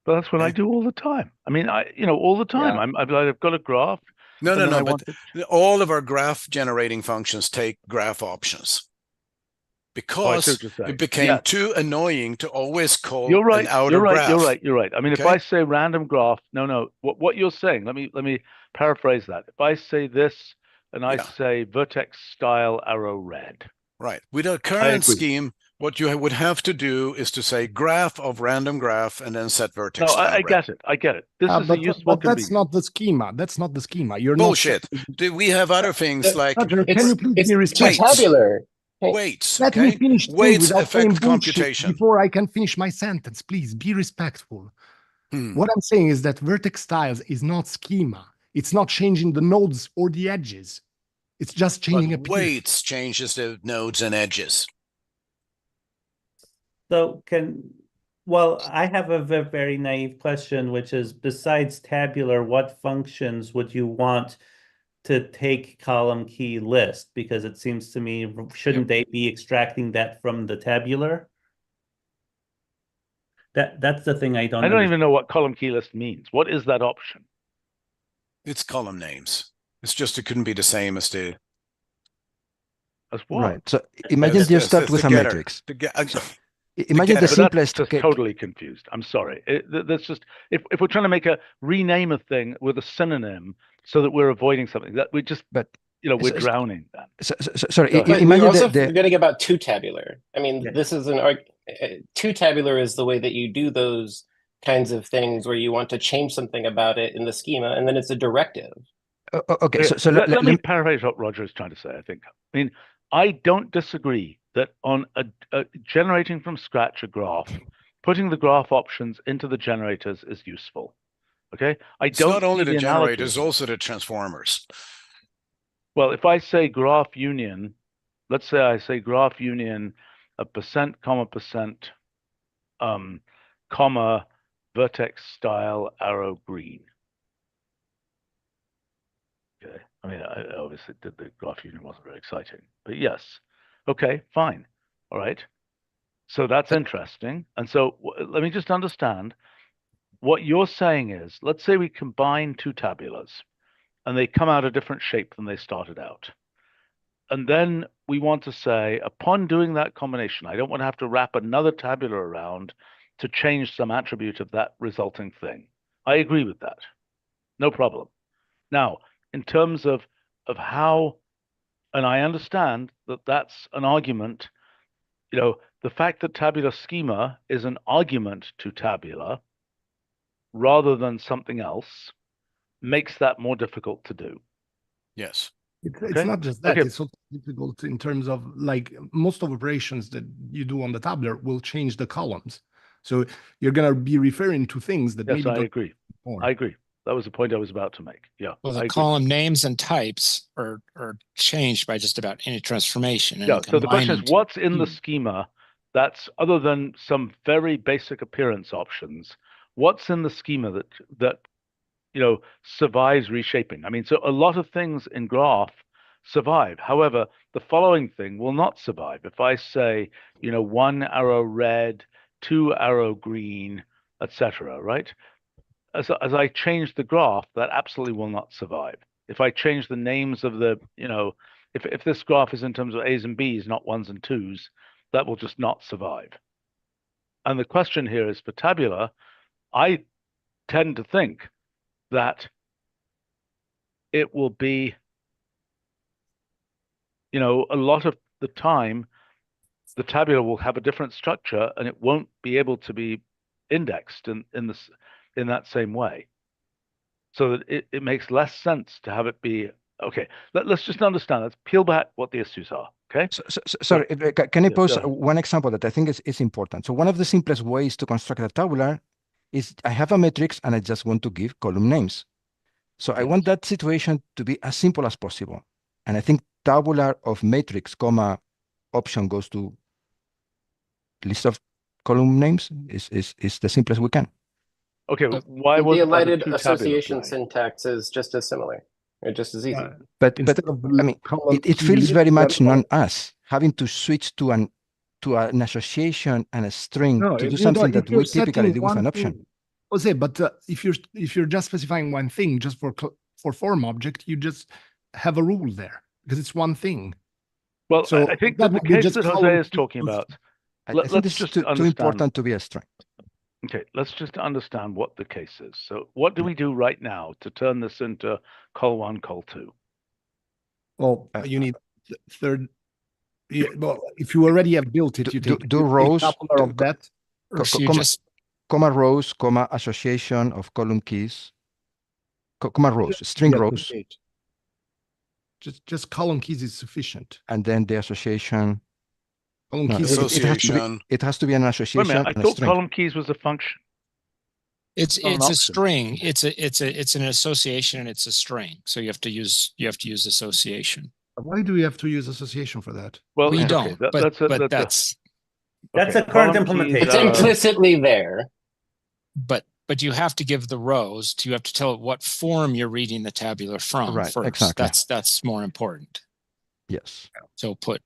But that's what I do all the time. I mean, all the time. Yeah. I've got a graph. No. But all of our graph generating functions take graph options because it became too annoying to always call an outer graph. You're right. I mean, if I say random graph, no. What you're saying, let me paraphrase that. If I say this and I say vertex style arrow red. Right. With a current scheme, what you would have to do is to say graph of random graph and then set vertex style I get it. This is a useful but that's not the schema. That's not the schema. You're bullshit. We have other things like Roger, can you please be respectful? Tabular. Weights. Let me finish weights affect computation. Before I can finish my sentence, please be respectful. What I'm saying is that vertex styles is not schema. It's not changing the nodes or the edges. It's just changing a weights changes the nodes and edges. So I have a very naive question, which is, besides tabular, what functions would you want to take column key list? Because it seems to me, shouldn't they be extracting that from the tabular? That's the thing I don't even know what column key list means. What is that option? It's column names. It's just it couldn't be the same as the. As what? Right. So imagine you start with a matrix. Imagine the simplest. That's just totally confused. I'm sorry. That's just if we're trying to make a rename a thing with a synonym so that we're avoiding something that we just we're drowning that. Sorry. Imagine you're also forgetting about two tabular. I mean, this is two tabular is the way that you do those kinds of things where you want to change something about it in the schema, and then it's a directive. Okay, so let me paraphrase what Roger is trying to say. I mean, I don't disagree that on generating from scratch a graph, putting the graph options into the generators is useful. Okay, it's not only the generators, also the transformers. Well, if I say graph union, let's say I say graph union a percent, comma, vertex style arrow green. Okay, I mean, I obviously the graph union wasn't very exciting, but yes. Okay, fine. All right. So that's interesting. And so let me just understand. What you're saying is, let's say we combine two tabulars and they come out a different shape than they started out. And then we want to say, upon doing that combination, I don't want to have to wrap another tabular around to change some attribute of that resulting thing. I agree with that. No problem. Now, in terms of how, and I understand that that's an argument, the fact that tabular schema is an argument to tabular rather than something else makes that more difficult to do. Yes. It's not just that, it's also difficult in terms of like most of operations that you do on the tabular will change the columns. So you're going to be referring to things that maybe I agree. I agree. That was the point I was about to make. Yeah. Well, the column names and types are changed by just about any transformation. Yeah. So the question is, what's in the schema that's other than some very basic appearance options? What's in the schema that survives reshaping? I mean, so a lot of things in graph survive. However, the following thing will not survive. If I say, 1 arrow red, 2 arrow green, etc., right? As I change the graph, that absolutely will not survive. If I change the names of the, if this graph is in terms of A's and B's, not 1s and 2s, that will just not survive. And the question here is for tabular, I tend to think that it will be, a lot of the time, the tabular will have a different structure and it won't be able to be indexed in that same way. So that it makes less sense to have it be, okay, let's just understand, let's peel back what the issues are, okay? Sorry, can I pose one example that I think is important? So one of the simplest ways to construct a tabular is I have a matrix and I just want to give column names. So I want that situation to be as simple as possible. And I think tabular of matrix, comma, option goes to list of column names is the simplest we can. Okay, why was the elided that association syntax is just as similar, or just as easy. But I mean, it feels very much non-us having to switch to an association and a string to do something that we typically do with an option. Jose, but if you're just specifying one thing just for form object, you just have a rule there because it's one thing. Well, so I think that the case that Jose is talking about, I think this is too important to be a string. Okay, let's just understand what the case is. So what do we do right now to turn this into col1, col2? Well, you need third. Well, if you already have built it, you take do rows of that. Comma rows, comma association of column keys, comma rows, string rows. Just column keys is sufficient. And then the association. Column keys association. It has to be an association. Wait a minute, I thought column keys was a function. It's a string. It's an association and it's a string. So you have to use association. Why do we have to use association for that? Well, we don't. But that's a current implementation. It's implicitly there. But you have to give the rows. You have to tell it what form you're reading the tabular from first. Exactly. That's more important. Yes. So put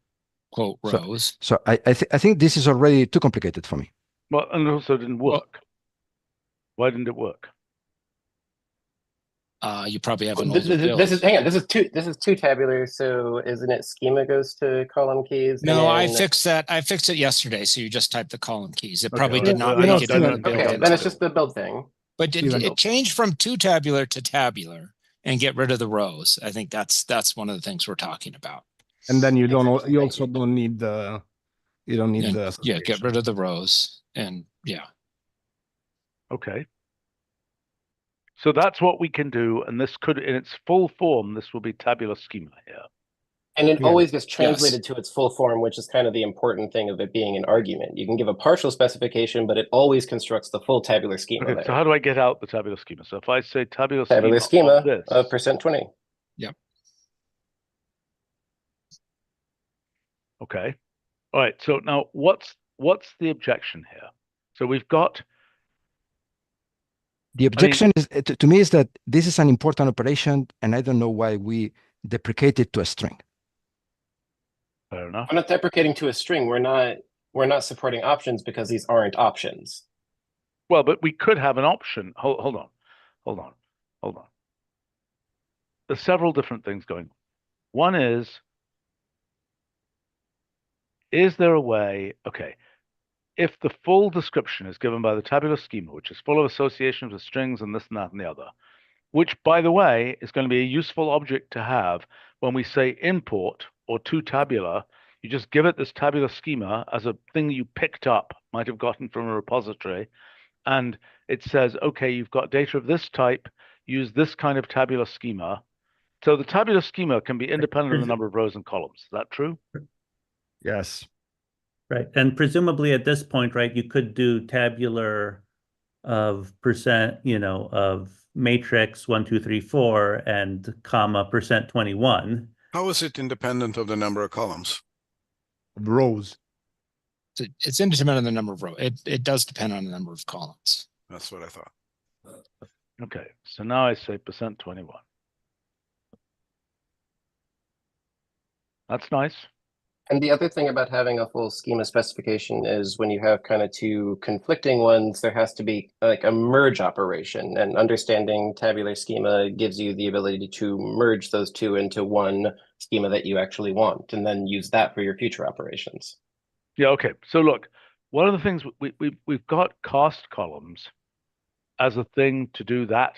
quote rows. So I think this is already too complicated for me. Well, and it also didn't work. Why didn't it work? You probably have an this is two tabular, so isn't it schema goes to column keys? No, I fixed that. I fixed it yesterday, so you just type the column keys. It probably did not make it in the build. Okay, then it's just the build thing. But it changed from two tabular to tabular and get rid of the rows. I think that's one of the things we're talking about. And then you also don't need the get rid of the rows and Okay. So that's what we can do, and this could, in its full form, this will be tabular schema here. And it always gets translated to its full form, which is kind of the important thing of it being an argument. You can give a partial specification, but it always constructs the full tabular schema. Okay, so how do I get out the tabular schema? So if I say tabular schema of %20. Yep. Okay. All right. So now what's the objection here? So we've got. The objection is to me is that this is an important operation, and I don't know why we deprecate it to a string. Fair enough. I'm not deprecating to a string. We're not supporting options because these aren't options. Well, but we could have an option. Hold on. There's several different things going on. One is there a way? Okay, if the full description is given by the tabular schema, which is full of associations with strings and this and that and the other, which, by the way, is going to be a useful object to have when we say import or to tabular. You just give it this tabular schema as a thing you picked up, might have gotten from a repository, and it says, okay, you've got data of this type, use this kind of tabular schema. So the tabular schema can be independent of the number of rows and columns. Is that true? Yes. Right. And presumably at this point, right, you could do tabular of percent, of matrix 1, 2, 3, 4 and comma %21. How is it independent of the number of columns? Rows. It's independent of the number of rows. It does depend on the number of columns. That's what I thought. Okay, so now I say %21. That's nice. And the other thing about having a full schema specification is when you have kind of two conflicting ones, there has to be like a merge operation, and understanding tabular schema gives you the ability to merge those two into one schema that you actually want, and then use that for your future operations. Yeah, okay. So look, one of the things we've got cast columns as a thing to do that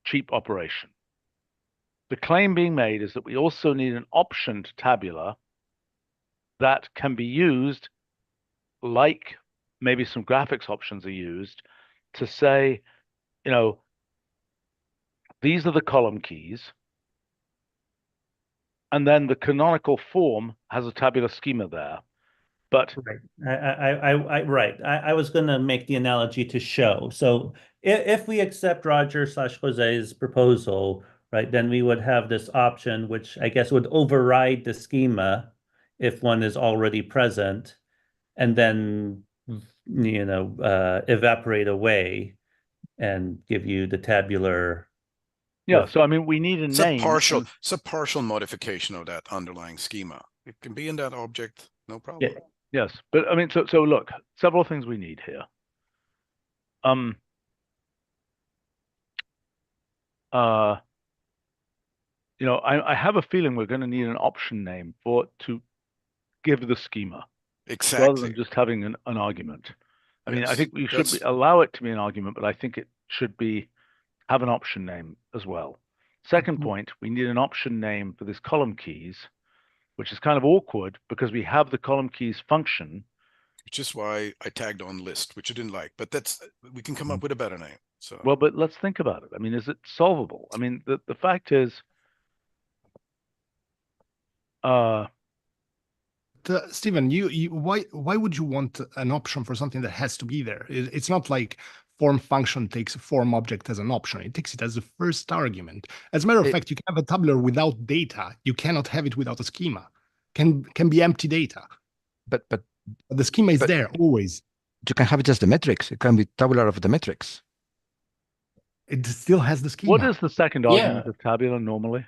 cheap operation. The claim being made is that we also need an option to tabular that can be used, like maybe some graphics options are used, to say, these are the column keys, and then the canonical form has a tabular schema there. But right. I was going to make the analogy to show. So if we accept Roger/Jose's proposal, right, then we would have this option, which I guess would override the schema if one is already present, and then evaporate away and give you the tabular. Yeah, so I mean, we need a name. It's a partial modification of that underlying schema. It can be in that object, no problem. Yeah. Yes, but I mean, so look, several things we need here. I have a feeling we're going to need an option name to give the schema, exactly, rather than just having an argument. I mean, I think we should allow it to be an argument, but I think it should have an option name as well. Second point, we need an option name for these column keys, which is kind of awkward because we have the column keys function. Which is why I tagged on list, which you didn't like, but we can come up with a better name. So well, but let's think about it. I mean, is it solvable? I mean, the fact is, Stephen, why would you want an option for something that has to be there? It's not like form function takes form object as an option. It takes it as the first argument. As a matter of fact, you can have a tabular without data. You cannot have it without a schema. Can be empty data. But the schema is there always. You can have it as the metrics. It can be tabular of the metrics. It still has the schema. What is the second argument of tabular normally?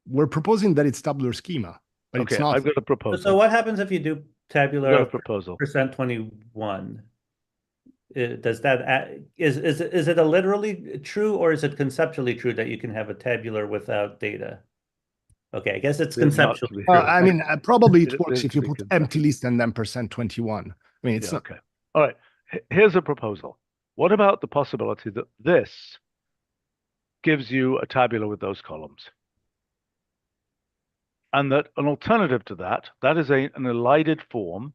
We're proposing that it's tabular schema, but okay, it's not. I've got a proposal. So what happens if you do tabular of proposal %21? Does that is it a literally true, or is it conceptually true that you can have a tabular without data? Okay, I guess it's conceptually. I mean, probably it works if you put empty list and then %21. I mean, it's not okay. All right. Here's a proposal. What about the possibility that this gives you a tabular with those columns? And that an alternative to that is an elided form.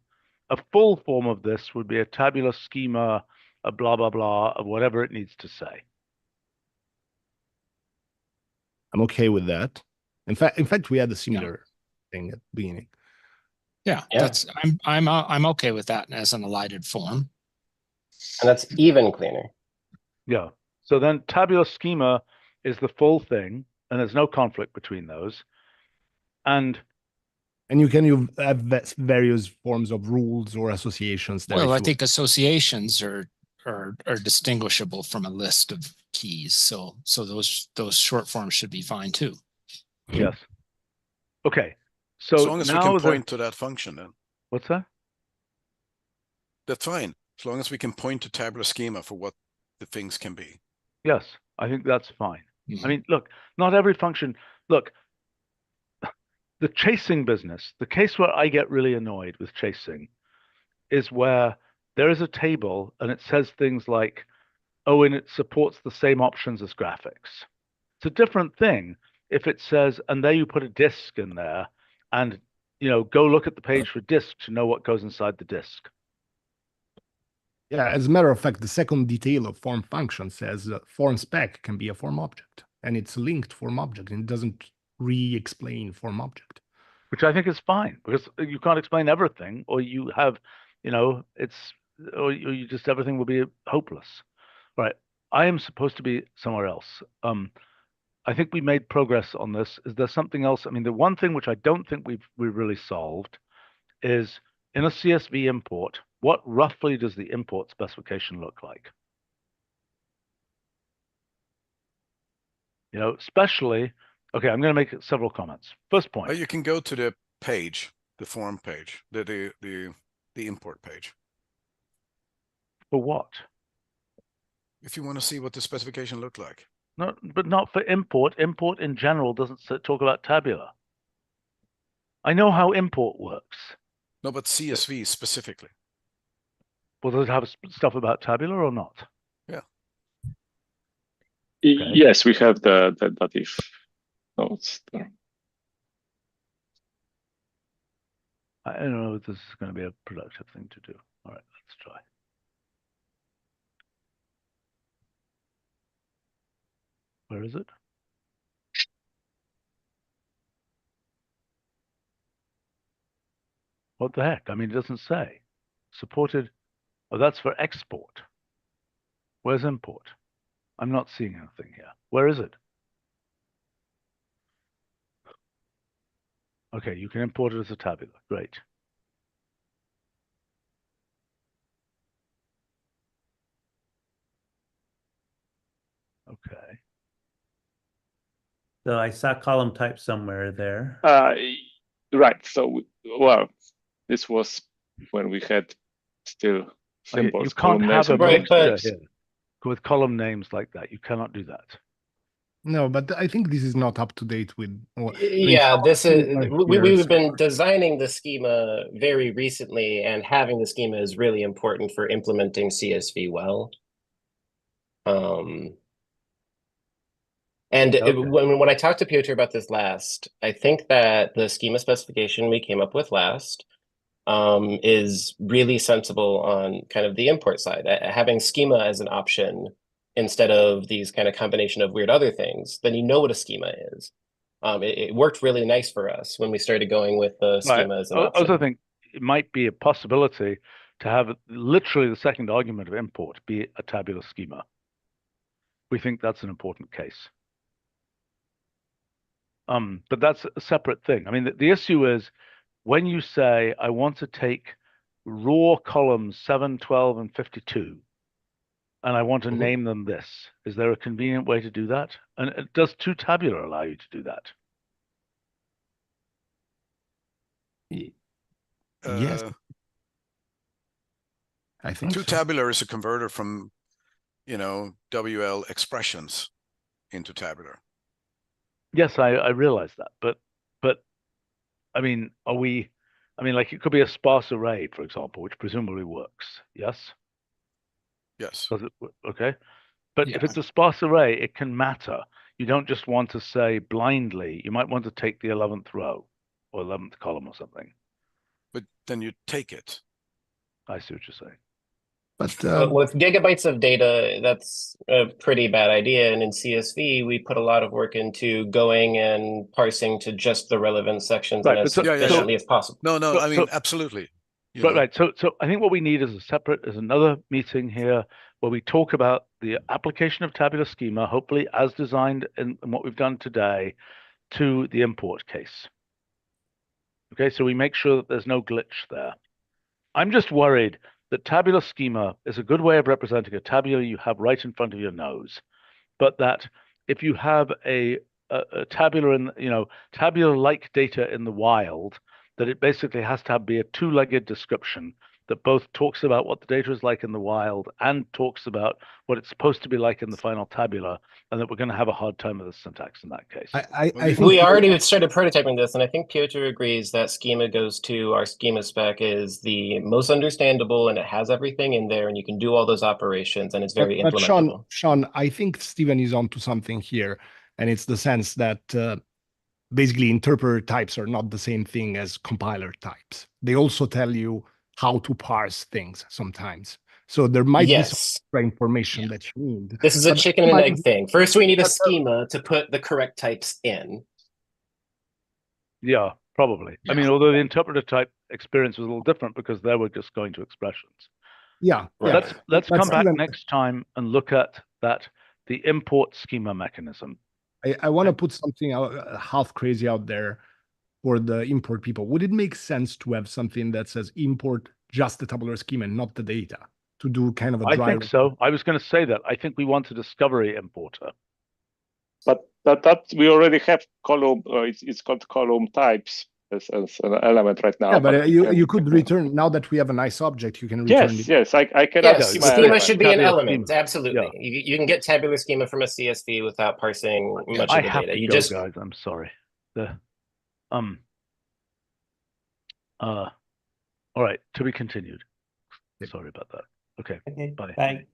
A full form of this would be a tabular schema, a blah, blah, blah, of whatever it needs to say. I'm okay with that. In fact, we had a similar thing at the beginning. Yeah, that's I'm okay with that as an elided form. And that's even cleaner. Yeah. So then tabular schema is the full thing, and there's no conflict between those. And you can have various forms of rules or associations. Well, I think associations are distinguishable from a list of keys. So those short forms should be fine too. Yes. Okay. So as long as we can point to that function, then. What's that? That's fine. As long as we can point to tabular schema for what the things can be. Yes, I think that's fine. I mean, look, not every function. Look, the chasing business, the case where I get really annoyed with chasing is where there is a table and it says things like, oh, and it supports the same options as graphics. It's a different thing if it says, and there you put a disk in there, and go look at the page for disk to know what goes inside the disk. Yeah, as a matter of fact, the second detail of form function says form spec can be a form object, and it's linked form object, and it doesn't re-explain form object. Which I think is fine, because you can't explain everything, or you have, or you just, everything will be hopeless. Right. I am supposed to be somewhere else. I think we made progress on this. Is there something else? I mean, the one thing which I don't think we've really solved is in a CSV import, what roughly does the import specification look like? Especially, okay, I'm going to make several comments. First point. You can go to the page, the form page, the import page. For what? If you want to see what the specification looked like. No, but not for import. Import in general doesn't talk about tabular. I know how import works. No, but CSV specifically. Well, does it have stuff about tabular or not? Yeah. Okay. Yes, we have the if notes there. I don't know if this is going to be a productive thing to do. All right, let's try. Where is it? What the heck? I mean, it doesn't say. Supported. Oh, that's for export. Where's import? I'm not seeing anything here. Where is it? Okay, you can import it as a tabular. Great. Okay. So I saw column type somewhere there. Right. So, well, this was when we had still symbols. You can't have a Right, mixture here with column names like that. You cannot do that. No, but I think this is not up to date with. Yeah, this is we've been so- designing the schema very recently, and having the schema is really important for implementing CSV well. And Okay. when I talked to Piotr about this last, I think that the schema specification we came up with last is really sensible on kind of the import side. Having schema as an option instead of these kind of combination of weird other things, then you know what a schema is. It worked really nice for us when we started going with the schema as an option. I also think it might be a possibility to have literally the second argument of import be a tabular schema. We think that's an important case. But that's a separate thing. I mean, the issue is when you say, I want to take raw columns 7, 12, and 52, and I want to name them this, is there a convenient way to do that? And does ToTabular allow you to do that? Yes. I think ToTabular is a converter from, WL expressions into tabular. Yes, I realize that, but I mean, like it could be a sparse array, for example, which presumably works. Yes. Yes. Does it? Okay. But Yeah. if it's a sparse array, it can matter. You don't just want to say blindly. You might want to take the 11th row or 11th column or something. But then you take it. I see what you're saying. But with gigabytes of data, that's a pretty bad idea. And in CSV, we put a lot of work into going and parsing to just the relevant sections and as efficiently as possible. No, I mean, absolutely. Right. So I think what we need is another meeting here where we talk about the application of tabular schema, hopefully as designed in what we've done today, to the import case. Okay, so we make sure that there's no glitch there. I'm just worried that tabular schema is a good way of representing a tabular you have right in front of your nose, but that if you have a tabular in, tabular-like data in the wild, that it basically has to be a two-legged description that both talks about what the data is like in the wild and talks about what it's supposed to be like in the final tabular, and that we're going to have a hard time with the syntax in that case. I think we already started prototyping this, and I think Piotr agrees that schema goes to our schema spec is the most understandable, and it has everything in there, and you can do all those operations, and it's very but implementable. Sean, I think Stephen is onto something here, and it's the sense that basically interpreter types are not the same thing as compiler types. They also tell you how to parse things sometimes. So there might be some extra information that you need. This is a chicken and egg thing. First, we need a schema to put the correct types in. Yeah, probably. I mean, although the interpreter type experience was a little different because they were just going to expressions. Yeah. Let's come back next time and look at the import schema mechanism. I want to put something half crazy out there for the import people. Would it make sense to have something that says import just the tabular schema and not the data, to do kind of a dry? I think so. I was going to say that. I think we want a discovery importer. But that we already have column. It's called column types as an element right now. Yeah, but you could return, now that we have a nice object, you can return. Yes, I can. Yes, schema should be an element. Schema. Absolutely, you can get tabular schema from a CSV without parsing much of the data. You just guys. I'm sorry. All right, to be continued. Sorry about that. Okay. Okay, bye. bye.